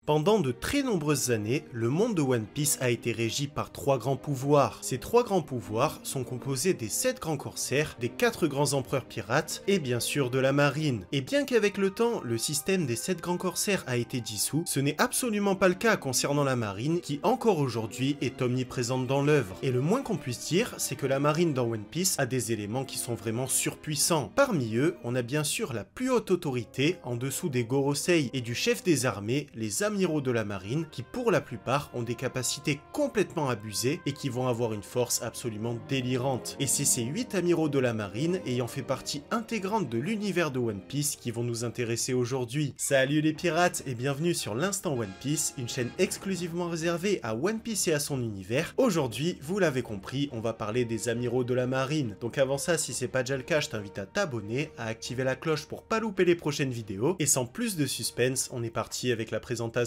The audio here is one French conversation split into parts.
Pendant de très nombreuses années, le monde de One Piece a été régi par trois grands pouvoirs. Ces trois grands pouvoirs sont composés des 7 grands corsaires, des 4 grands empereurs pirates et bien sûr de la marine. Et bien qu'avec le temps, le système des 7 grands corsaires a été dissous, ce n'est absolument pas le cas concernant la marine qui encore aujourd'hui est omniprésente dans l'œuvre. Et le moins qu'on puisse dire, c'est que la marine dans One Piece a des éléments qui sont vraiment surpuissants. Parmi eux, on a bien sûr la plus haute autorité en dessous des Gorosei et du chef des armées, les amiraux de la marine, qui pour la plupart ont des capacités complètement abusées et qui vont avoir une force absolument délirante. Et c'est ces 8 amiraux de la marine ayant fait partie intégrante de l'univers de One Piece qui vont nous intéresser aujourd'hui. Salut les pirates et bienvenue sur l'Instant One Piece, une chaîne exclusivement réservée à One Piece et à son univers. Aujourd'hui, vous l'avez compris, on va parler des amiraux de la marine. Donc avant ça, si c'est pas déjà le cas, je t'invite à t'abonner, à activer la cloche pour pas louper les prochaines vidéos. Et sans plus de suspense, on est parti avec la présentation.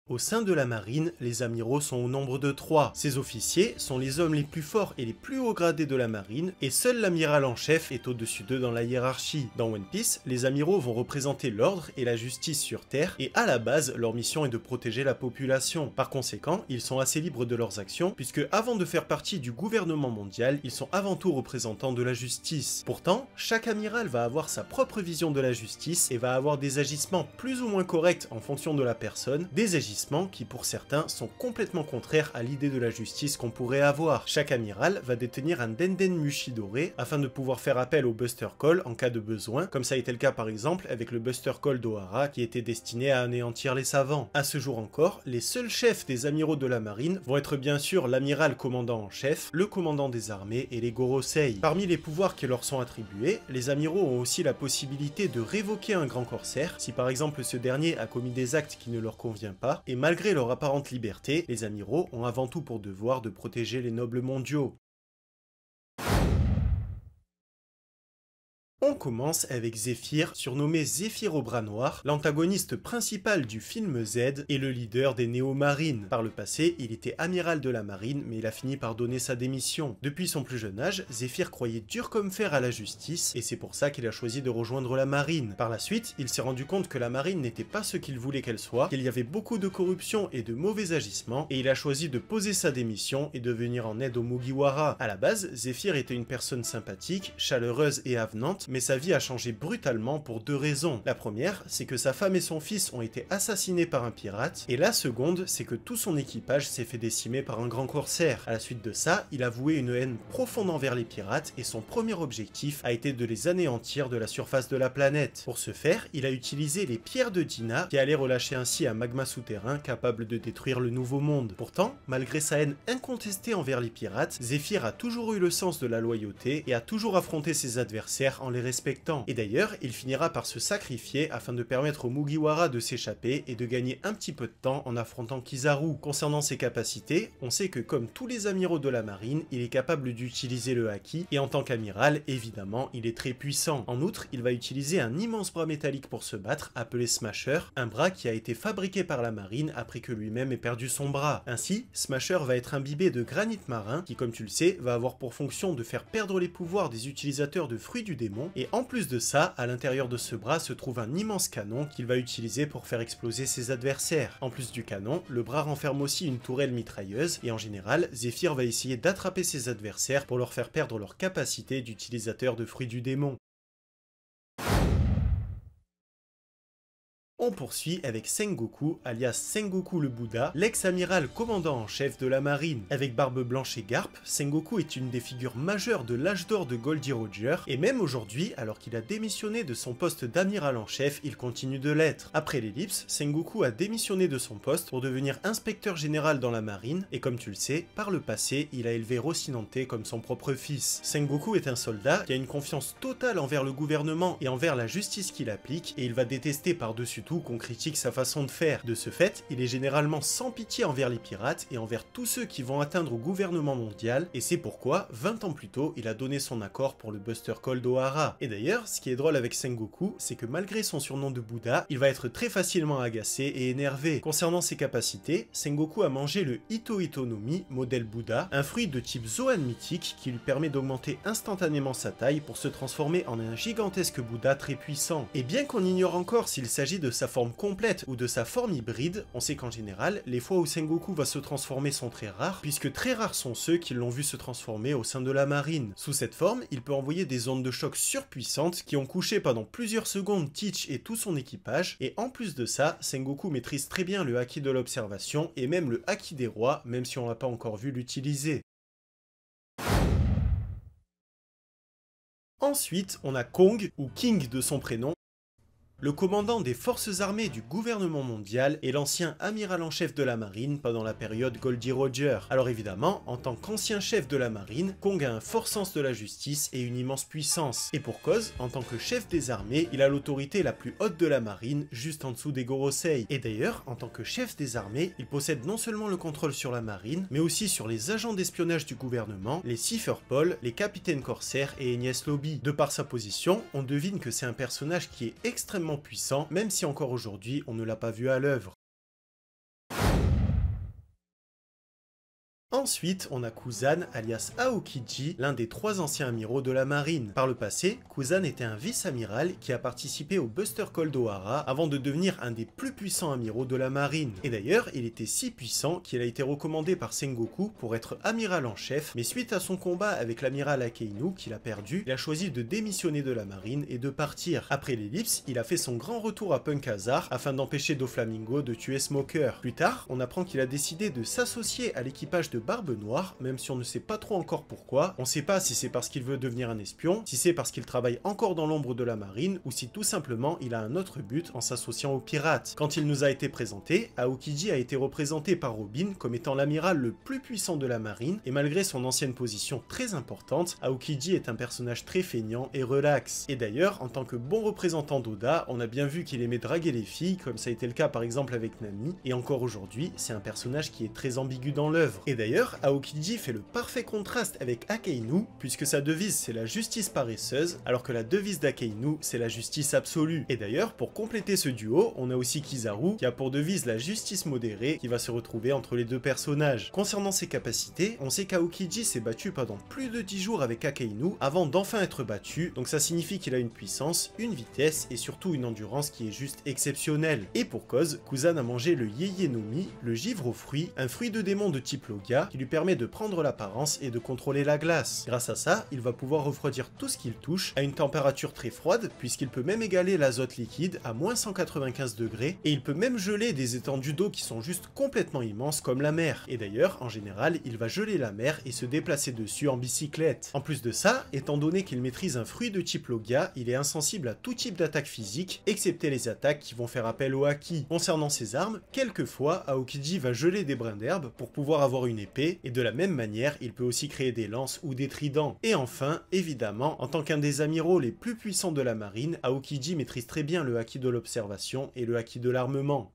Au sein de la marine, les amiraux sont au nombre de 3. Ces officiers sont les hommes les plus forts et les plus hauts gradés de la marine, et seul l'amiral en chef est au-dessus d'eux dans la hiérarchie. Dans One Piece, les amiraux vont représenter l'ordre et la justice sur Terre, et à la base, leur mission est de protéger la population. Par conséquent, ils sont assez libres de leurs actions, puisque avant de faire partie du gouvernement mondial, ils sont avant tout représentants de la justice. Pourtant, chaque amiral va avoir sa propre vision de la justice, et va avoir des agissements plus ou moins corrects en fonction de la personne, des agissements qui pour certains sont complètement contraires à l'idée de la justice qu'on pourrait avoir. Chaque amiral va détenir un Denden Mushi doré afin de pouvoir faire appel au Buster Call en cas de besoin, comme ça a été le cas par exemple avec le Buster Call d'Ohara qui était destiné à anéantir les savants. À ce jour encore, les seuls chefs des amiraux de la marine vont être bien sûr l'amiral commandant en chef, le commandant des armées et les Gorosei. Parmi les pouvoirs qui leur sont attribués, les amiraux ont aussi la possibilité de révoquer un grand corsaire si par exemple ce dernier a commis des actes qui ne leur conviennent pas, et malgré leur apparente liberté, les amiraux ont avant tout pour devoir de protéger les nobles mondiaux. On commence avec Zephyr, surnommé Zephyr au bras noir, l'antagoniste principal du film Z et le leader des Néo-Marines. Par le passé, il était amiral de la marine, mais il a fini par donner sa démission. Depuis son plus jeune âge, Zephyr croyait dur comme fer à la justice, et c'est pour ça qu'il a choisi de rejoindre la marine. Par la suite, il s'est rendu compte que la marine n'était pas ce qu'il voulait qu'elle soit, qu'il y avait beaucoup de corruption et de mauvais agissements, et il a choisi de poser sa démission et de venir en aide aux Mugiwara. À la base, Zephyr était une personne sympathique, chaleureuse et avenante, mais sa vie a changé brutalement pour 2 raisons. La première, c'est que sa femme et son fils ont été assassinés par un pirate, et la seconde, c'est que tout son équipage s'est fait décimer par un grand corsaire. À la suite de ça, il a voué une haine profonde envers les pirates, et son premier objectif a été de les anéantir de la surface de la planète. Pour ce faire, il a utilisé les pierres de Dina, qui allaient relâcher ainsi un magma souterrain capable de détruire le nouveau monde. Pourtant, malgré sa haine incontestée envers les pirates, Zephyr a toujours eu le sens de la loyauté, et a toujours affronté ses adversaires en les respectant. Et d'ailleurs, il finira par se sacrifier afin de permettre aux Mugiwara de s'échapper et de gagner un petit peu de temps en affrontant Kizaru. Concernant ses capacités, on sait que comme tous les amiraux de la marine, il est capable d'utiliser le haki, et en tant qu'amiral, évidemment, il est très puissant. En outre, il va utiliser un immense bras métallique pour se battre, appelé Smasher, un bras qui a été fabriqué par la marine après que lui-même ait perdu son bras. Ainsi, Smasher va être imbibé de granit marin, qui comme tu le sais, va avoir pour fonction de faire perdre les pouvoirs des utilisateurs de fruits du démon, et en plus de ça, à l'intérieur de ce bras se trouve un immense canon qu'il va utiliser pour faire exploser ses adversaires. En plus du canon, le bras renferme aussi une tourelle mitrailleuse, et en général, Zephyr va essayer d'attraper ses adversaires pour leur faire perdre leur capacité d'utilisateur de fruits du démon. On poursuit avec Sengoku, alias Sengoku le Bouddha, l'ex-amiral commandant en chef de la marine. Avec barbe blanche et garpe, Sengoku est une des figures majeures de l'âge d'or de Goldie Roger, et même aujourd'hui, alors qu'il a démissionné de son poste d'amiral en chef, il continue de l'être. Après l'ellipse, Sengoku a démissionné de son poste pour devenir inspecteur général dans la marine, et comme tu le sais, par le passé, il a élevé Rocinante comme son propre fils. Sengoku est un soldat qui a une confiance totale envers le gouvernement et envers la justice qu'il applique, et il va détester par-dessus tout surtout qu'on critique sa façon de faire. De ce fait, il est généralement sans pitié envers les pirates et envers tous ceux qui vont atteindre au gouvernement mondial, et c'est pourquoi, 20 ans plus tôt, il a donné son accord pour le Buster Call d'Ohara. Et d'ailleurs, ce qui est drôle avec Sengoku, c'est que malgré son surnom de Bouddha, il va être très facilement agacé et énervé. Concernant ses capacités, Sengoku a mangé le Ito Ito no Mi, modèle Bouddha, un fruit de type Zoan mythique qui lui permet d'augmenter instantanément sa taille pour se transformer en un gigantesque Bouddha très puissant. Et bien qu'on ignore encore s'il s'agit de sa forme complète ou de sa forme hybride, on sait qu'en général, les fois où Sengoku va se transformer sont très rares, puisque très rares sont ceux qui l'ont vu se transformer au sein de la marine. Sous cette forme, il peut envoyer des ondes de choc surpuissantes qui ont couché pendant plusieurs secondes Teach et tout son équipage, et en plus de ça, Sengoku maîtrise très bien le haki de l'observation et même le haki des rois, même si on l'a pas encore vu l'utiliser. Ensuite, on a Kong, ou King de son prénom, le commandant des forces armées du gouvernement mondial et l'ancien amiral en chef de la marine pendant la période Goldie Roger. Alors évidemment, en tant qu'ancien chef de la marine, Kong a un fort sens de la justice et une immense puissance. Et pour cause, en tant que chef des armées, il a l'autorité la plus haute de la marine, juste en dessous des Gorosei. Et d'ailleurs, en tant que chef des armées, il possède non seulement le contrôle sur la marine, mais aussi sur les agents d'espionnage du gouvernement, les Cypherpol, les capitaines corsaires et Enies Lobby. De par sa position, on devine que c'est un personnage qui est extrêmement puissant, même si encore aujourd'hui on ne l'a pas vu à l'œuvre. Ensuite, on a Kuzan, alias Aokiji, l'un des 3 anciens amiraux de la marine. Par le passé, Kuzan était un vice-amiral qui a participé au Buster Call d'Ohara avant de devenir un des plus puissants amiraux de la marine. Et d'ailleurs, il était si puissant qu'il a été recommandé par Sengoku pour être amiral en chef, mais suite à son combat avec l'amiral Akeinu qu'il a perdu, il a choisi de démissionner de la marine et de partir. Après l'ellipse, il a fait son grand retour à Punk Hazard afin d'empêcher Doflamingo de tuer Smoker. Plus tard, on apprend qu'il a décidé de s'associer à l'équipage de Barbe Noire, même si on ne sait pas trop encore pourquoi. On sait pas si c'est parce qu'il veut devenir un espion, si c'est parce qu'il travaille encore dans l'ombre de la marine, ou si tout simplement il a un autre but en s'associant aux pirates. Quand il nous a été présenté, Aokiji a été représenté par Robin comme étant l'amiral le plus puissant de la marine, et malgré son ancienne position très importante, Aokiji est un personnage très feignant et relax. Et d'ailleurs, en tant que bon représentant d'Oda, on a bien vu qu'il aimait draguer les filles, comme ça a été le cas par exemple avec Nami, et encore aujourd'hui, c'est un personnage qui est très ambigu dans l'œuvre. Et d'ailleurs, Aokiji fait le parfait contraste avec Akeinu, puisque sa devise c'est la justice paresseuse, alors que la devise d'Akeinu c'est la justice absolue. Et d'ailleurs, pour compléter ce duo, on a aussi Kizaru, qui a pour devise la justice modérée, qui va se retrouver entre les deux personnages. Concernant ses capacités, on sait qu'Aokiji s'est battu pendant plus de 10 jours avec Akeinu, avant d'enfin être battu, donc ça signifie qu'il a une puissance, une vitesse, et surtout une endurance qui est juste exceptionnelle. Et pour cause, Kuzan a mangé le Yeye no Mi, le givre aux fruits, un fruit de démon de type Logia, qui lui permet de prendre l'apparence et de contrôler la glace. Grâce à ça, il va pouvoir refroidir tout ce qu'il touche à une température très froide, puisqu'il peut même égaler l'azote liquide à moins 195 degrés, et il peut même geler des étendues d'eau qui sont juste complètement immenses comme la mer. Et d'ailleurs, en général, il va geler la mer et se déplacer dessus en bicyclette. En plus de ça, étant donné qu'il maîtrise un fruit de type Logia, il est insensible à tout type d'attaque physique, excepté les attaques qui vont faire appel au haki. Concernant ses armes, quelquefois, Aokiji va geler des brins d'herbe pour pouvoir avoir une épée, et de la même manière, il peut aussi créer des lances ou des tridents. Et enfin, évidemment, en tant qu'un des amiraux les plus puissants de la marine, Aokiji maîtrise très bien le haki de l'observation et le haki de l'armement.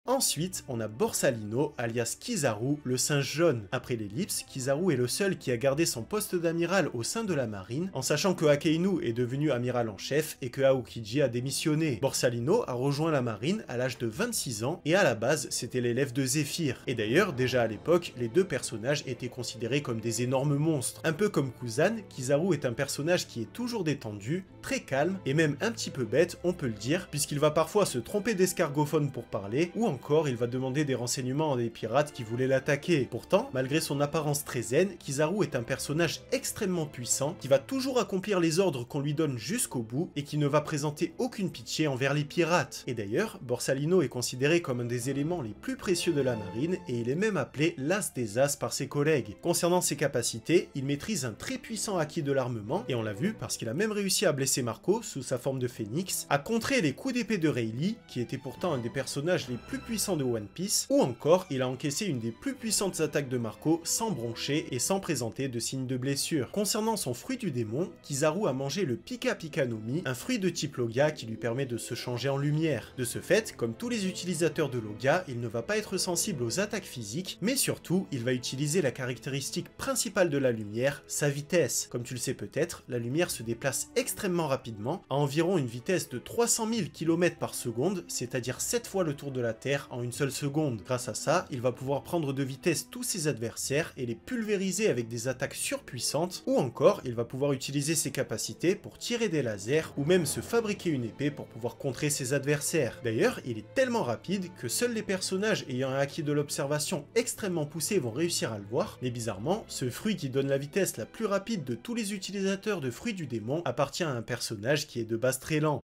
Ensuite, on a Borsalino, alias Kizaru, le singe jaune. Après l'ellipse, Kizaru est le seul qui a gardé son poste d'amiral au sein de la marine, en sachant que Akeinu est devenu amiral en chef et que Aokiji a démissionné. Borsalino a rejoint la marine à l'âge de 26 ans, et à la base, c'était l'élève de Zephyr. Et d'ailleurs, déjà à l'époque, les deux personnages étaient considérés comme des énormes monstres. Un peu comme Kuzan, Kizaru est un personnage qui est toujours détendu, très calme, et même un petit peu bête, on peut le dire, puisqu'il va parfois se tromper d'escargophone pour parler, ou encore il va demander des renseignements à des pirates qui voulaient l'attaquer. Pourtant, malgré son apparence très zen, Kizaru est un personnage extrêmement puissant, qui va toujours accomplir les ordres qu'on lui donne jusqu'au bout, et qui ne va présenter aucune pitié envers les pirates. Et d'ailleurs, Borsalino est considéré comme un des éléments les plus précieux de la marine, et il est même appelé l'as des as par ses collègues. Concernant ses capacités, il maîtrise un très puissant haki de l'armement, et on l'a vu parce qu'il a même réussi à blesser Marco sous sa forme de phénix, à contrer les coups d'épée de Rayleigh, qui était pourtant un des personnages les plus puissants puissants de One Piece, ou encore il a encaissé une des plus puissantes attaques de Marco sans broncher et sans présenter de signes de blessure. Concernant son fruit du démon, Kizaru a mangé le Pika Pika no Mi, un fruit de type Logia qui lui permet de se changer en lumière. De ce fait, comme tous les utilisateurs de Logia, il ne va pas être sensible aux attaques physiques, mais surtout, il va utiliser la caractéristique principale de la lumière, sa vitesse. Comme tu le sais peut-être, la lumière se déplace extrêmement rapidement, à environ une vitesse de 300 000 km par seconde, c'est-à-dire 7 fois le tour de la Terre en une seule seconde. Grâce à ça, il va pouvoir prendre de vitesse tous ses adversaires et les pulvériser avec des attaques surpuissantes, ou encore, il va pouvoir utiliser ses capacités pour tirer des lasers, ou même se fabriquer une épée pour pouvoir contrer ses adversaires. D'ailleurs, il est tellement rapide que seuls les personnages ayant un acquis de l'observation extrêmement poussé vont réussir à le voir, mais bizarrement, ce fruit qui donne la vitesse la plus rapide de tous les utilisateurs de fruits du démon appartient à un personnage qui est de base très lent.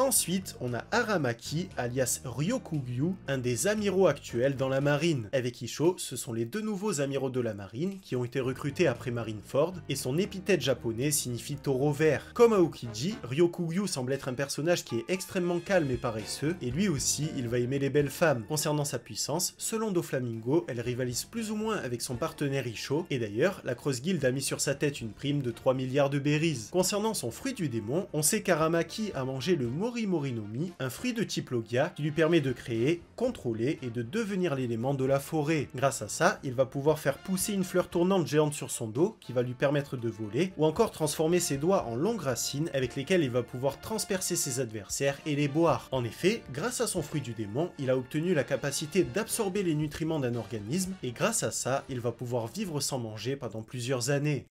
Ensuite, on a Aramaki, alias Ryokugyu, un des amiraux actuels dans la marine. Avec Isho, ce sont les deux nouveaux amiraux de la marine qui ont été recrutés après Marineford, et son épithète japonais signifie taureau vert. Comme Aokiji, Ryokugyu semble être un personnage qui est extrêmement calme et paresseux, et lui aussi, il va aimer les belles femmes. Concernant sa puissance, selon Doflamingo, elle rivalise plus ou moins avec son partenaire Isho, et d'ailleurs, la Cross Guild a mis sur sa tête une prime de 3 milliards de berries. Concernant son fruit du démon, on sait qu'Aramaki a mangé le Mori Mori no Mi, un fruit de type Logia qui lui permet de créer, contrôler et de devenir l'élément de la forêt. Grâce à ça, il va pouvoir faire pousser une fleur tournante géante sur son dos qui va lui permettre de voler, ou encore transformer ses doigts en longues racines avec lesquelles il va pouvoir transpercer ses adversaires et les boire. En effet, grâce à son fruit du démon, il a obtenu la capacité d'absorber les nutriments d'un organisme, et grâce à ça, il va pouvoir vivre sans manger pendant plusieurs années.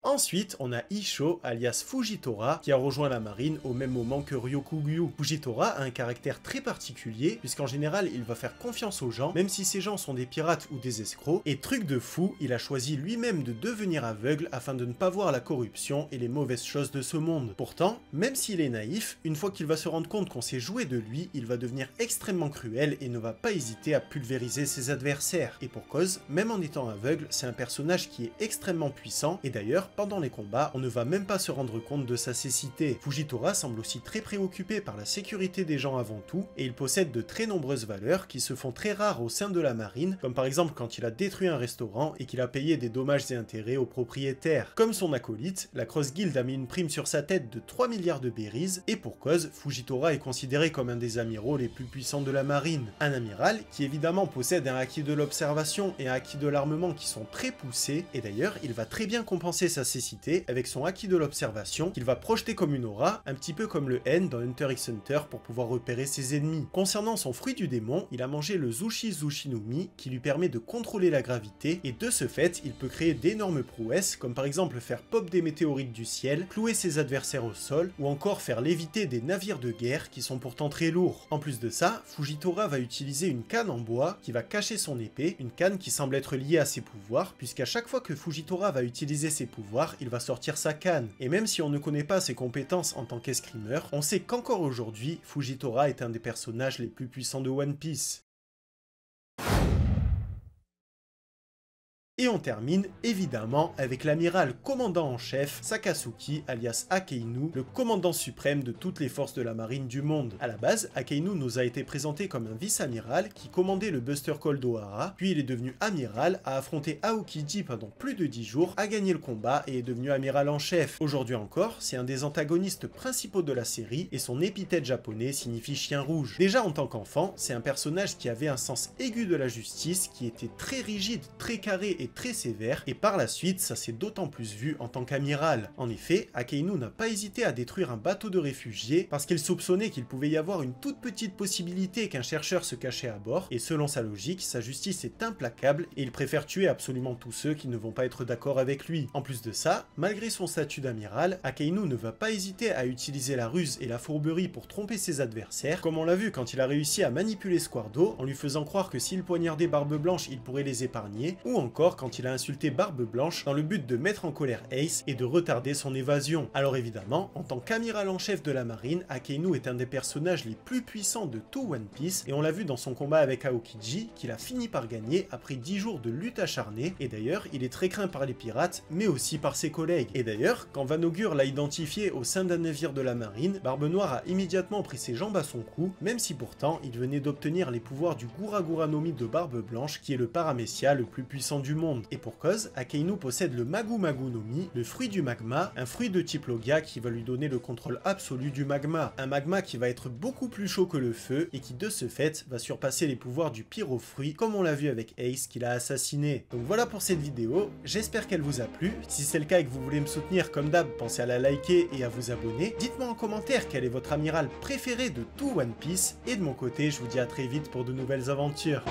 Ensuite, on a Isho, alias Fujitora, qui a rejoint la marine au même moment que Ryokugyu. Fujitora a un caractère très particulier, puisqu'en général, il va faire confiance aux gens, même si ces gens sont des pirates ou des escrocs, et truc de fou, il a choisi lui-même de devenir aveugle afin de ne pas voir la corruption et les mauvaises choses de ce monde. Pourtant, même s'il est naïf, une fois qu'il va se rendre compte qu'on s'est joué de lui, il va devenir extrêmement cruel et ne va pas hésiter à pulvériser ses adversaires. Et pour cause, même en étant aveugle, c'est un personnage qui est extrêmement puissant, et d'ailleurs, pendant les combats, on ne va même pas se rendre compte de sa cécité. Fujitora semble aussi très préoccupé par la sécurité des gens avant tout, et il possède de très nombreuses valeurs qui se font très rares au sein de la marine, comme par exemple quand il a détruit un restaurant et qu'il a payé des dommages et intérêts aux propriétaires. Comme son acolyte, la Cross Guild a mis une prime sur sa tête de 3 milliards de berries, et pour cause, Fujitora est considéré comme un des amiraux les plus puissants de la marine. Un amiral qui évidemment possède un acquis de l'observation et un acquis de l'armement qui sont très poussés, et d'ailleurs, il va très bien compenser sa cécité avec son acquis de l'observation qu'il va projeter comme une aura, un petit peu comme le N dans Hunter x Hunter pour pouvoir repérer ses ennemis. Concernant son fruit du démon, il a mangé le Zushi Zushi no Mi qui lui permet de contrôler la gravité, et de ce fait, il peut créer d'énormes prouesses comme par exemple faire pop des météorites du ciel, clouer ses adversaires au sol, ou encore faire léviter des navires de guerre qui sont pourtant très lourds. En plus de ça, Fujitora va utiliser une canne en bois qui va cacher son épée, une canne qui semble être liée à ses pouvoirs, puisqu'à chaque fois que Fujitora va utiliser ses pouvoirs, il va sortir sa canne. Et même si on ne connaît pas ses compétences en tant qu'escrimeur, on sait qu'encore aujourd'hui, Fujitora est un des personnages les plus puissants de One Piece. Et on termine évidemment avec l'amiral commandant en chef Sakasuki alias Akainu, le commandant suprême de toutes les forces de la marine du monde. A la base, Akainu nous a été présenté comme un vice-amiral qui commandait le Buster Call d'Ohara, puis il est devenu amiral, a affronté Aokiji pendant plus de 10 jours, a gagné le combat et est devenu amiral en chef. Aujourd'hui encore, c'est un des antagonistes principaux de la série et son épithète japonais signifie chien rouge. Déjà en tant qu'enfant, c'est un personnage qui avait un sens aigu de la justice, qui était très rigide, très carré et très sévère, et par la suite ça s'est d'autant plus vu en tant qu'amiral. En effet, Akainu n'a pas hésité à détruire un bateau de réfugiés parce qu'il soupçonnait qu'il pouvait y avoir une toute petite possibilité qu'un chercheur se cachait à bord, et selon sa logique, sa justice est implacable et il préfère tuer absolument tous ceux qui ne vont pas être d'accord avec lui. En plus de ça, malgré son statut d'amiral, Akainu ne va pas hésiter à utiliser la ruse et la fourberie pour tromper ses adversaires, comme on l'a vu quand il a réussi à manipuler Squardo en lui faisant croire que s'il poignardait Barbe Blanche il pourrait les épargner, ou encore quand il a insulté Barbe Blanche dans le but de mettre en colère Ace et de retarder son évasion. Alors évidemment, en tant qu'amiral en chef de la marine, Akainu est un des personnages les plus puissants de tout One Piece, et on l'a vu dans son combat avec Aokiji, qu'il a fini par gagner après 10 jours de lutte acharnée, et d'ailleurs, il est très craint par les pirates, mais aussi par ses collègues. Et d'ailleurs, quand Vanogur l'a identifié au sein d'un navire de la marine, Barbe Noire a immédiatement pris ses jambes à son cou, même si pourtant, il venait d'obtenir les pouvoirs du Guragura no Mi de Barbe Blanche, qui est le paramécia le plus puissant du monde. Et pour cause, Akainu possède le Magu Magu no Mi, le fruit du magma, un fruit de type Logia qui va lui donner le contrôle absolu du magma. Un magma qui va être beaucoup plus chaud que le feu, et qui de ce fait, va surpasser les pouvoirs du pyrofruit, comme on l'a vu avec Ace qu'il a assassiné. Donc voilà pour cette vidéo, j'espère qu'elle vous a plu. Si c'est le cas et que vous voulez me soutenir comme d'hab, pensez à la liker et à vous abonner. Dites-moi en commentaire quel est votre amiral préféré de tout One Piece, et de mon côté, je vous dis à très vite pour de nouvelles aventures.